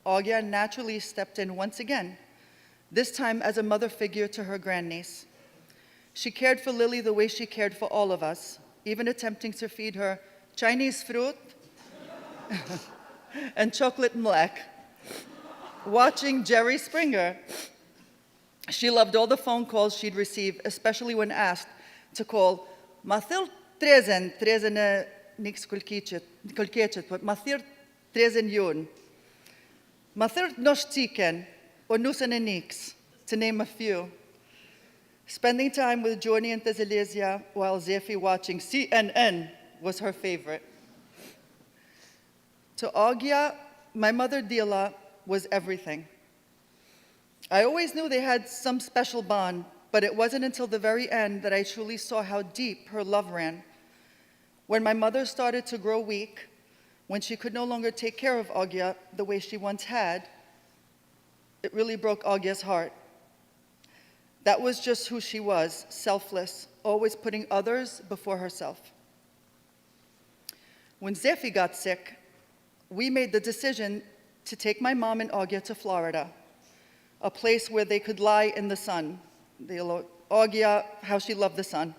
Augia naturally stepped in once again, this time as a mother figure to her grandniece. She cared for Lily the way she cared for all of us, even attempting to feed her Chinese fruit and chocolate milk. Watching Jerry Springer, she loved all the phone calls she'd receive, especially when asked to call Mathil Trezen Nix Kulkichet, but Mathir Trezen Yun, Mathir Noshtiken, or Nusanenix, to name a few. Spending time with Johnny and Tezelesia while Zefi watching CNN was her favorite. To Augia, my mother Dila was everything. I always knew they had some special bond, but it wasn't until the very end that I truly saw how deep her love ran. When my mother started to grow weak, when she could no longer take care of Augia the way she once had, it really broke Augia's heart. That was just who she was, selfless, always putting others before herself. When Zefi got sick, we made the decision to take my mom and Augia to Florida, a place where they could lie in the sun. Augia, how she loved the sun.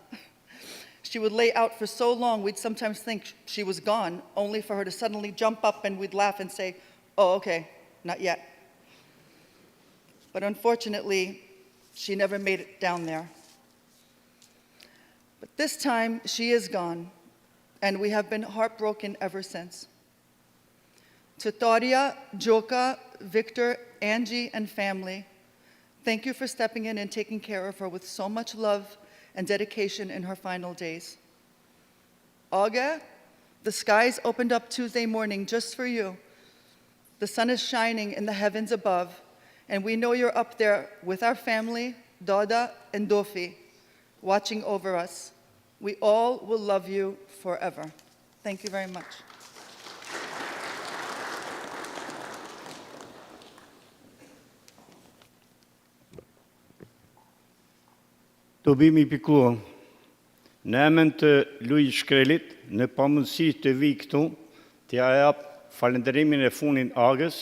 She would lay out for so long, we'd sometimes think she was gone, only for her to suddenly jump up and we'd laugh and say, oh, okay, not yet. But unfortunately, she never made it down there. But this time, she is gone, and we have been heartbroken ever since. To Toria, Joka, Victor, Angie, and family, thank you for stepping in and taking care of her with so much love and dedication in her final days. Augia, the skies opened up Tuesday morning just for you. The sun is shining in the heavens above, and we know you're up there with our family, Doda and Dofi, watching over us. We all will love you forever. Thank you very much. Do bimi pikluar. Në emën të Luj Shkrelit, në pamundësi të vi këtu, të ja jap falënderimin e funin agës,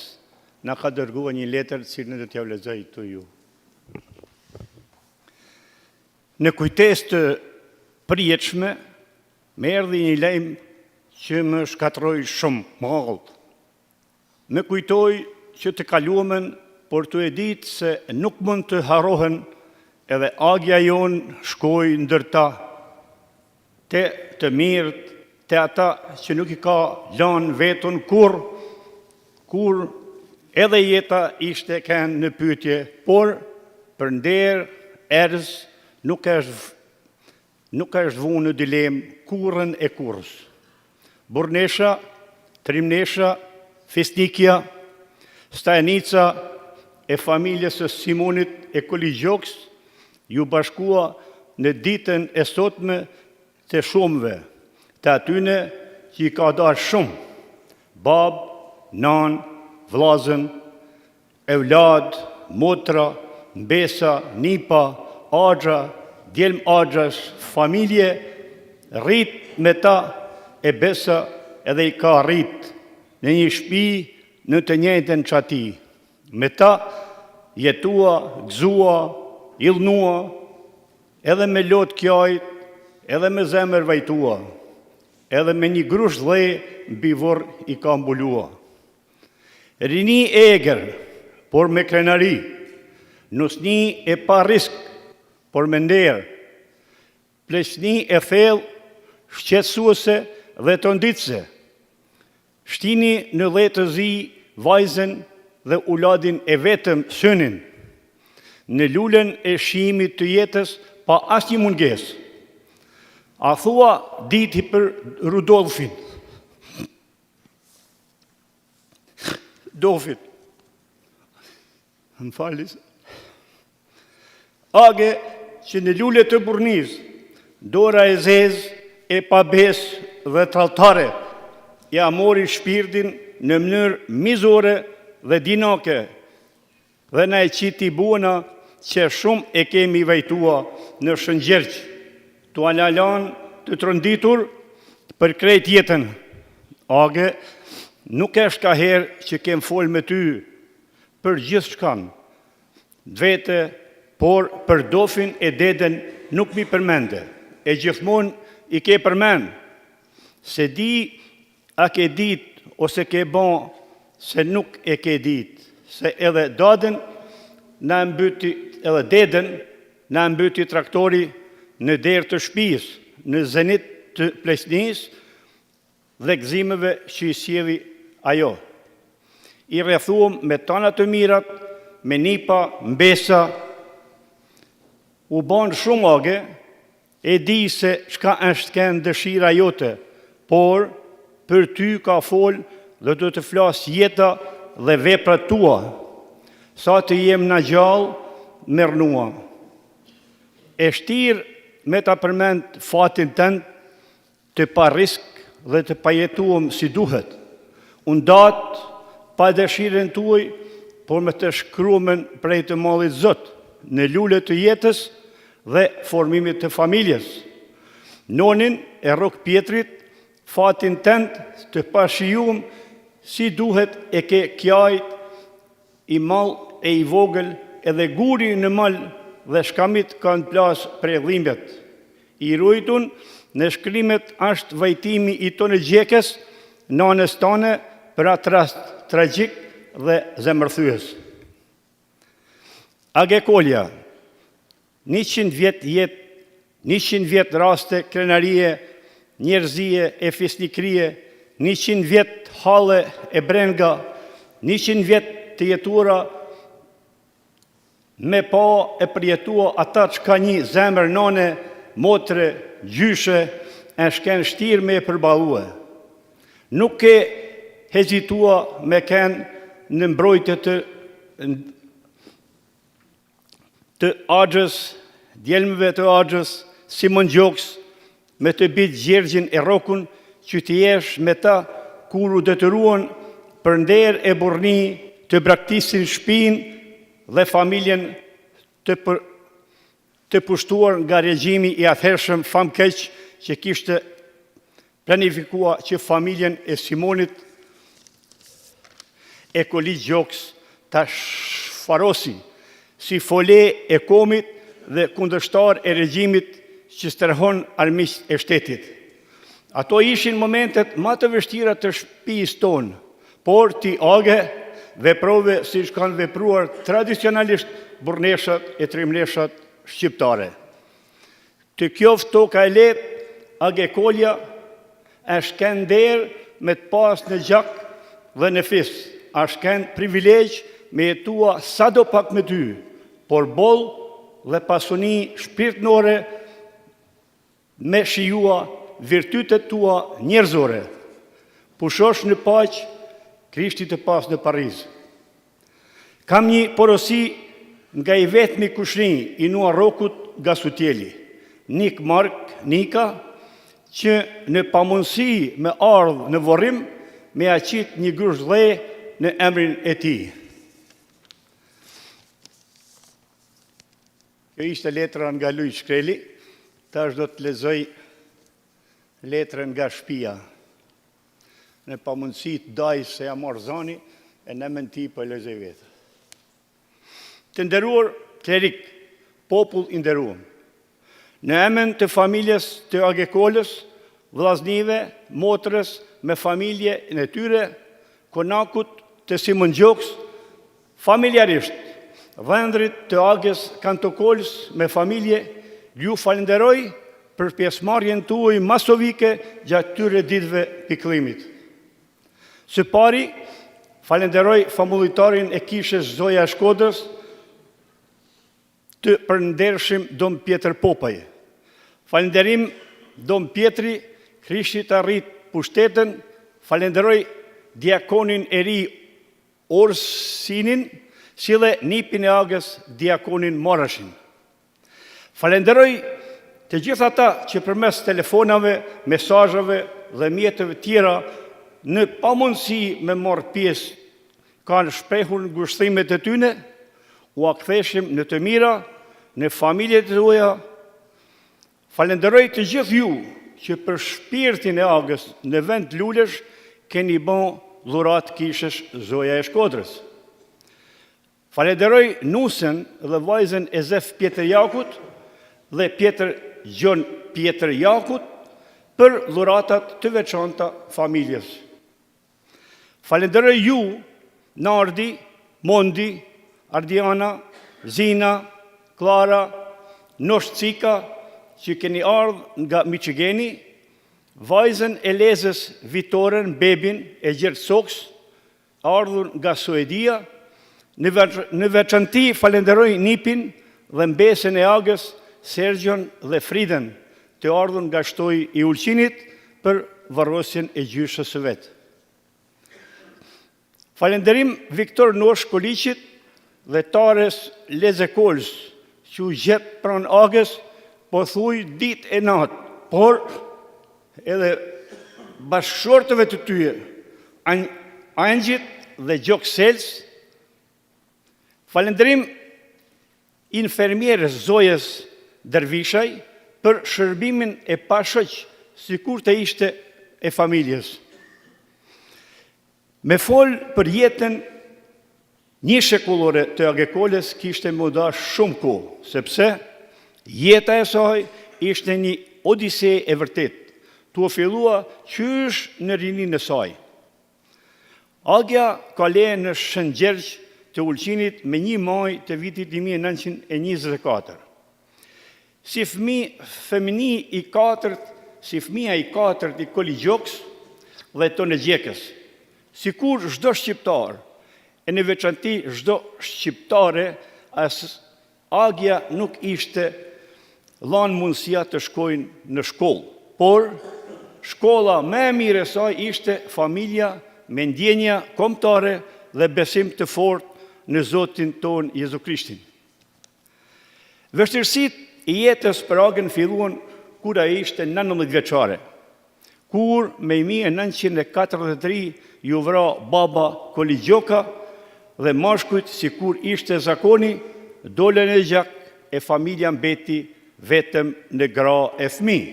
na ka dërguar një letër cilën do t'ja lexoj këtu ju. Në kujtesë të përjetshme, më erdhi një lajm që më shkatroi shumë, mallë. Më kujtoi që të kaluamën, por të e ditë se nuk mund të harrohen, edhe agja jonë shkoi ndërta, te të mirët, te ata që nuk i ka lanë vetën kur edhe jeta ishte kënë në pyetje, por për nder, erës, nuk është vu në dilemë kurrën e kurrës. Burnesha, Trimnesha, Festikja, Stajanica e familjes së Simonit e Koligjoks ju bashkua në ditën e sotme të shumëve, të atyne që i ka darë shumë, babë, nanë, vlazën, evlad, motra, mbesa, nipa, agja, djelm agjash, familje, rrit me ta e besa edhe i ka rrit në një shtëpi në të njëjtën qati. Me ta jetua, gëzua, illnua, edhe me lot kjajt, edhe me zemër vajtua, edhe me një grush dhe mbi vorr i ka mbulua. Rini e eger, por me krenari, nusni e pa risk, por me nder, plesni e thellë, shqetësuese dhe të nditëse, shtini në dhe të zi vajzen dhe uladin e vetëm synin, në lulen e shimit të jetës pa asnjë mungesë. A thua diti për Rudolfin. Dofit. Më falis. Age që në lule të burniz, dora e zez e pabes dhe traltare, ja mori shpirtin në mënyrë mizore dhe dinake, dhe na e qiti buana që shumë e kemi vajtua në Shëngjerq, të alalan të trënditur për krejt jetën. Age, nuk është ka herë që kem fol me ty për gjithë shkan, dvete, por për dofin e deden nuk mi përmende, e gjithmon i ke përmend, se di a ke dit ose ke bon se nuk e ke dit, se edhe daden na mbyti, edhe deden na mbyti traktori në derë të shpis, në zenit të plesnis dhe gëzimeve që i sjellि ajo. I rrethuam me tana të mirat, me nipa, mbesa, u ban shumë age, e di se çka është kënë dëshira jote, por për ty ka fol dhe do të flas jeta dhe veprat tua, sa të jem na gjallë, mërnua. E shtirë me ta përmend fatin tënd të pa risk dhe të pajetuam si duhet. Unë datë pa dëshirën tuaj, por me të shkrumen prej të mallit Zot, në lule të jetës dhe formimit të familjes. Nonin e Rok Pjetrit, fatin tënd të pashijuam si duhet e ke kjajt, i mall e i vogël, edhe guri në mal dhe shkamit kanë plas prej dhimbjet. I rujtun në shkrimet është vajtimi i tonë gjekes, nanës tane për atë rast tragjik dhe zemërthyes. Age Kolja, 100 vjet jetë, 100 vjet raste krenarie, njerëzie e fisnikrie, 100 vjet halle e brenga, 100 vjet të jetura me pa e përjetua ata që ka një zemër nane, motre, gjyshe, e shken shtirë me e përbalue. Nuk e hezitua me ken në mbrojtje të Axhës, djelmëve të Axhës, Simon Gjoks, me të bitë Gjergjin e Rokun, që të jesh me ta kur u detyruan për nder e burni të braktisin shpinë dhe familjen të pushtuar nga regjimi i atëhershëm famkeq që kishte planifikua që familjen e Simonit e Koli Gjoks ta shfarosi si fole e komit dhe kundërshtar e regjimit që stërhon armiqt e shtetit. Ato ishin momentet më të vështira të shtëpisë tonë, por ti age veprove si që kanë vepruar tradicionalisht burneshat e trimleshat shqiptare. Të qoftë toka e lehtë, age kolja është kënd derë me të pas në gjak dhe në fis, është kënd privilegj me jetua sa do pak me ty, por boll dhe pasuni shpirtnore me shijua virtytet tua njerëzore. Pushosh në paq, Krishti të pas në Pariz. Kam një porosi nga i vetmi kushrinj i Nua Rokut Gasutjeli, Nik Mark Nika, që në pamundësi me ardhë në vorrim, me aqit një grush dhe në emrin e ti. Kjo ishte letra nga Luj Shkreli, tash do të lexoj letrën nga shtëpia. Në pamundësi të daj se ja marr zani, e në menti po lexoj vetë. Të nderuar klerik, popull i nderuar. Në emën të familjes të Agekolës, vllaznive, motrës me familje në tyre, konakut të Simon Gjoks, familjarisht, vendrit të Ages Kantokolës me familje, ju falenderoj për pjesëmarrjen tuaj masovike gjatë këtyre ditëve pikëllimit. Së pari, falenderoj famulitarin e kishës Zoja e Shkodrës, të përndershëm Dom Pjetër Popaj. Falenderim Dom Pjetri, Krishti të arrit pushtetën, falenderoj diakonin e ri Orsinin, si dhe nipin e Agës diakonin Marashin. Falenderoj të gjitha ta që përmes telefonave, mesazheve dhe mjetëve tjera në pamundësi me marrë pjesë kanë shprehur ngushtrimet e tyne, u aktheshim në të mira, në familjet e tuaja. Falenderoj të gjithë ju që për shpirtin e Agës në vend lulesh keni bën dhurat kishës Zoja e Shkodrës. Falenderoj nusën dhe vajzën e Zef Pjetër Jakut dhe Gjon Pjetër Jakut për dhuratat të veçanta familjes. Falenderoj ju, Nardi, Mondi, Ardiana, Zina, Klara, Noshcika, që keni ardhë nga Michigeni, vajzën e Lezës Vitoren, Bebin e Gjert Soks, ardhur nga Suedia, në veçanti falenderoj nipin dhe mbesën e Agës, Sergjon dhe Friden, të ardhur nga Shtoj i Ulqinit për varrosjen e gjyshës së vetë. Falenderim Viktor Nosh Koliqit dhe Tares Lezekols, që u gjetë pranë Agës, po thuj dit e natë, por edhe bashkëshortëve të tyje, Angjit dhe Gjok Sels. Falenderim infermierës Zojes Dervishaj për shërbimin e pashëq, sikur të ishte e familjes. Me fol për jetën një shekullore të Agekolës kishte më dash shumë kohë, sepse jeta e saj ishte një odise e vërtet, tu fillua qysh në rinin e saj. Agja ka le në Shëngjergj të Ulqinit me 1 maj të vitit 1924. Si fëmija i 4 i Koli Gjoks dhe Tonë Gjekës, si kur çdo shqiptar, e në veçanti çdo shqiptare, Agja nuk ishte lanë mundësia të shkojnë në shkollë, por shkolla më e mirë e saj ishte familja me ndjenja kombëtare dhe besim të fortë në Zotin ton Jezu Krishtin. Vështirësitë e jetës për Agën filluan kur ai ishte 19 vjeçare, kur me 1943 ju vra baba Koli Gjoka dhe mashkujt, si kur ishte zakoni, dolen e gjak e familja mbeti vetëm në gra e fëmijë.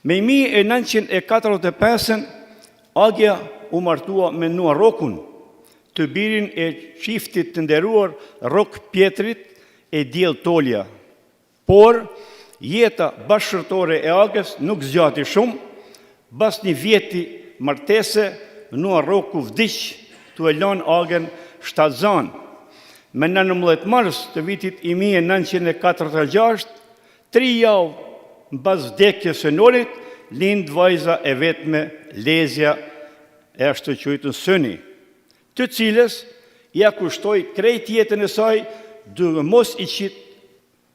Me 1945 Agja u martua me Nua Rokun, të birin e çiftit të nderuar Rok Pjetrit e Diell Tolja. Por jeta bashkëshortore e Agës nuk zgjati shumë, bas një vjeti martese, Nua Roku vdiq tu e lënë Agën shtatzan. Me 19 mars të vitit 1946, 3 javë mbas vdekjes së norit, lind vajza e vetme Lezja e ashtu quajtur Syni, të cilës ja kushtoi krejt jetën e saj duke mos i qit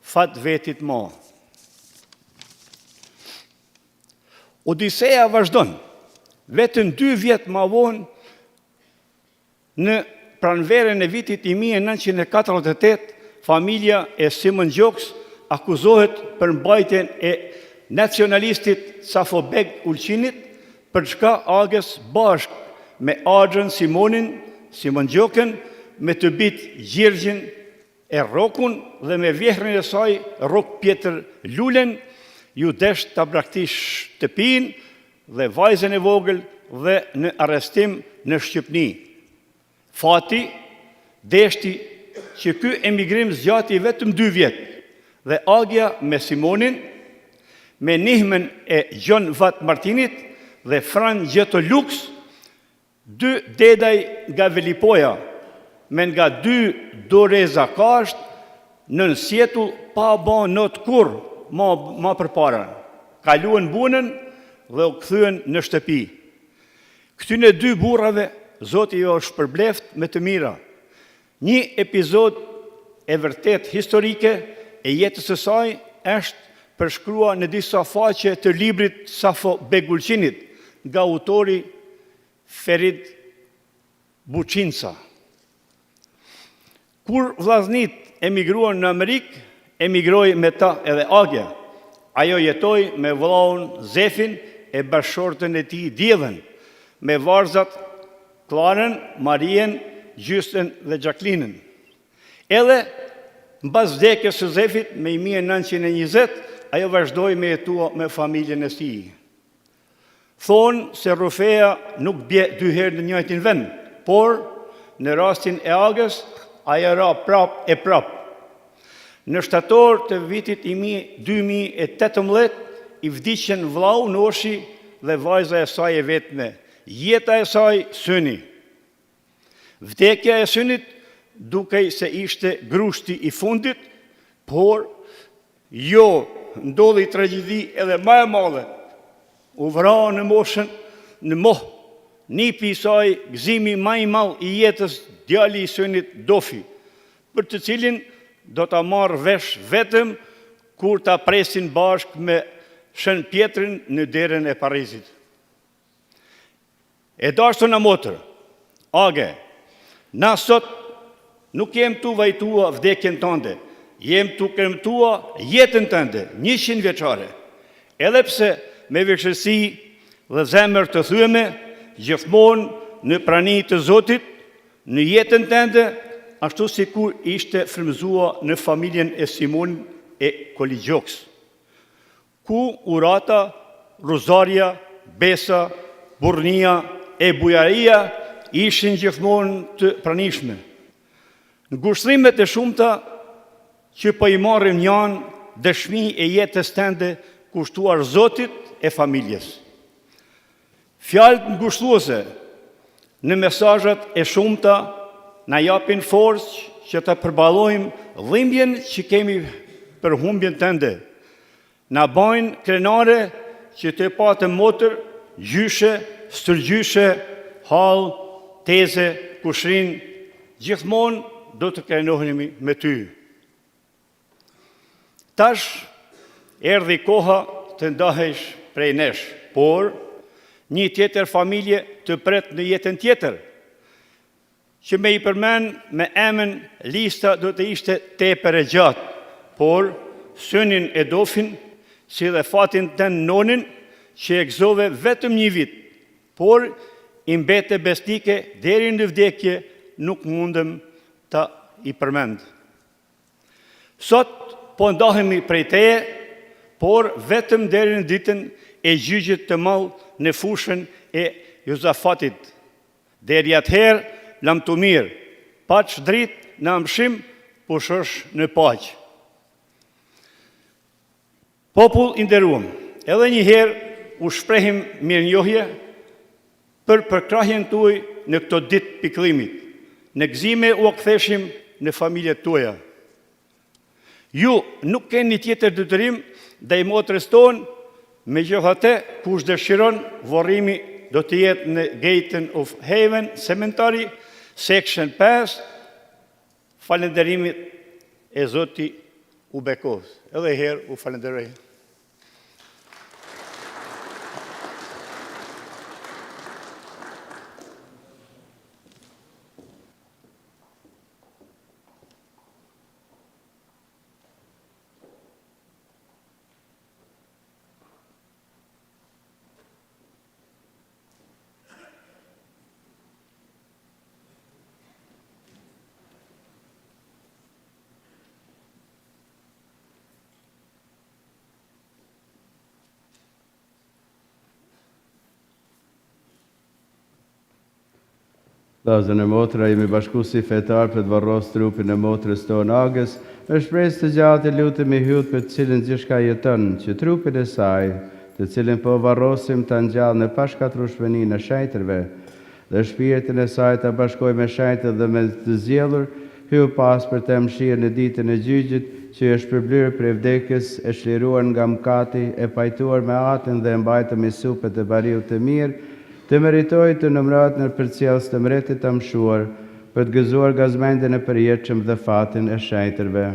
fat vetit ma. Odiseja vazhdon. Vetëm 2 vjet më vonë, në pranverën e vitit 1948, familja e Simon Gjoks akuzohet për mbajtjen e nacionalistit Safobek Ulqinit, për çka Agës bashkë me Axhën Simonin, Simon Gjokën, me të bit Gjergjin e Rokun dhe me vjehrën e saj Rok Pjetër Lulen, ju desh të braktish shtëpinë dhe vajzën e vogël dhe në arrestim në Shqipni. Fati deshti që ky emigrim zgjati vetëm 2 vjet dhe Agja me Simonin, me nihmen e Gjon Vat Martinit dhe Fran Gjeto Lux, 2 dedaj nga Velipoja, me nga 2 doreza kasht, nën sjetull pa ba not kur ma përpara. Kaluan bunën dhe u kthyen në shtëpi. Këtyne 2 burrave, Zoti jo është përbleft me të mira. Një epizod e vërtet historike e jetës së saj është përshkrua në disa faqe të librit Safo Begulqinit nga autori Ferid Buçinca. Kur vllaznit emigruan në Amerikë, emigroi me ta edhe Agja. Ajo jetoi me vllaun Zefin e bashkëshortën e tij Diellën, me varzat Klarën, Marien, Gjystën dhe Gjaklinën. Edhe mbas vdekjes së Zefit me 1920, ajo vazhdoi me jetua me familjen e tij. Thonë se rrufeja nuk bie 2 herë në njëjtin vend, por në rastin e Agës, ajo ra prap e prap. Në shtator të vitit 2018, i vdiqën vllau Noshi dhe vajza e saj e vetme, jeta e saj Syni. Vdekja e Synit dukej se ishte grushti i fundit, por jo, ndodhi tragjedi edhe më e madhe. U vra në moshën, në mohë, nipi i saj, gëzimi më i madh i jetës, djali i Synit Dofi, për të cilin do ta marrë vesh vetëm kur ta presin bashkë me Shën Pjetrin në derën e Parizit. E dashtuna motër, Age, na sot nuk jem tu vajtua vdekjen tënde, jem tu kremtua jetën tënde, 100 vjeçare. Edhe pse me vështirësi dhe zemër të thyeme, gjithmonë në prani të Zotit, në jetën tënde, ashtu si kur ishte frymëzua në familjen e Simon e Koligjoks, ku urata, rozaria, besa, burnia e bujaria ishin gjithmonë të pranishme. Në ngushtrimet e shumta që po i marrim janë dëshmi e jetës tënde kushtuar Zotit e familjes. Fjalët ngushtuese në mesazhet e shumta na japin forcë që të përballojmë dhimbjen që kemi për humbjen tënde. Na bajnë krenare që të patëm motër, gjyshe, stërgjyshe, hall, teze, kushrin, gjithmonë do të krenohemi me ty. Tash erdhi koha të ndahesh prej nesh, por një tjetër familje të pret në jetën tjetër, që me i përmend me emën lista do të ishte tepër e gjatë, por Synin e Dofin, si dhe fatin të nonin, që e gëzove vetëm 1 vit, por i mbete besnike deri në vdekje nuk mundem ta i përmend. Sot po ndahemi prej teje, por vetëm deri në ditën e gjyqit të madh në fushën e Jozafatit. Deri atëherë, lam të mirë, paç dritë në amshim, po shosh në paqë. Popull i nderuam, edhe një herë u shprehim mirënjohje për përkrahjen tuaj në këto ditë pikëllimit. Në gëzime u ktheshim në familjet tuaja. Ju nuk keni tjetër detyrim ndaj motrës tonë, megjithatë kush dëshiron varrimi do të jetë në Gaten of Heaven Cemetery, Section 5, falënderimit e Zoti u bekos. Edhe herë u falenderoj. Lazën e motra jemi bashku si fetar për të varros trupin e motrës tonë Agës, me shpresë të gjatë lutemi hyut për të cilën gjithçka jeton, që trupin e saj, të cilin po varrosim ta ngjall në pashkatrueshmërinë e shajtërve, dhe shpirtin e saj ta bashkoj me shajtët dhe me të zgjedhur, hyu pas për të mëshirë në ditën e gjyqit, që është përblyer prej vdekjes, e çliruar nga mëkati, e pajtuar me atin dhe e mbajtur me supet e bariut të mirë, të meritoj të numërohet në përcjellës të mretit të mshuar, për të gëzuar gazmendjen e përjetshëm dhe fatin e shajtërve.